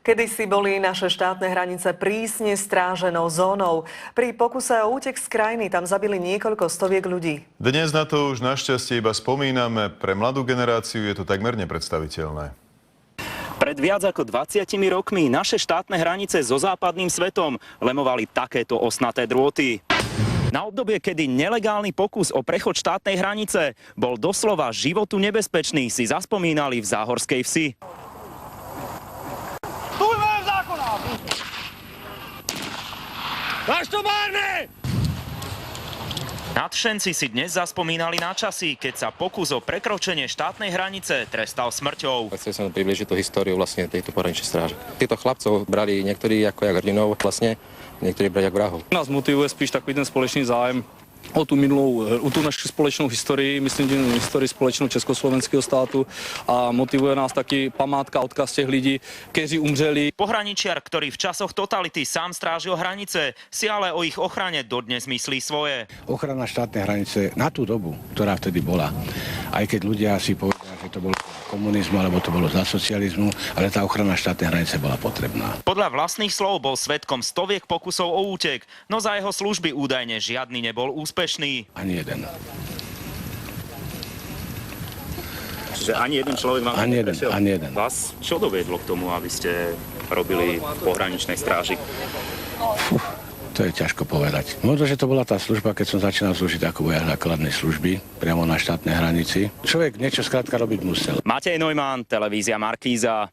Kedysi boli naše štátne hranice prísne stráženou zónou. Pri pokuse o útek z krajiny tam zabili niekoľko stoviek ľudí. Dnes na to už našťastie iba spomíname. Pre mladú generáciu je to takmer nepredstaviteľné. Pred viac ako 20 rokmi naše štátne hranice so západným svetom lemovali takéto osnaté drôty. Na obdobie, kedy nelegálny pokus o prechod štátnej hranice bol doslova životu nebezpečný, si zaspomínali v Záhorskej Vsi. Nadšenci si dnes zaspomínali na časy, keď sa pokus o prekročenie štátnej hranice trestal smrťou. Chcel som približiť tú históriu vlastne tejto pohraničnej stráže. Týchto chlapcov brali niektorí ako jak hrdinov, vlastne niektorí brali ako vrahov. Nás motivuje spíš takový ten společný zájem o tú našu společnou historii, myslím, historii společnou československého státu a motivuje nás taky památka, odkaz těch lidí, kteří umřeli. Pohraničiar, ktorý v časoch totality sám strážil hranice, si ale o ich ochrane dodnes myslí svoje. Ochrana štátnej hranice na tú dobu, ktorá vtedy bola, aj keď ľudia si povedali, že to bolo komunizmu, alebo to bolo za socializmu, ale tá ochrana štátnej hranice bola potrebná. Podľa vlastných slov bol svedkom stoviek pokusov o útek, no za jeho služby údajne žiadny nebol úspešný. Ani jeden. Čiže ani jeden človek vám neprešiel? Ani jeden. Vás čo doviedlo k tomu, aby ste robili v pohraničnej stráži? To je ťažko povedať. Možno, že to bola tá služba, keď som začínal slúžiť ako vojak základnej služby, priamo na štátnej hranici. Človek niečo skrátka robiť musel. Matej Neumann, televízia Markíza.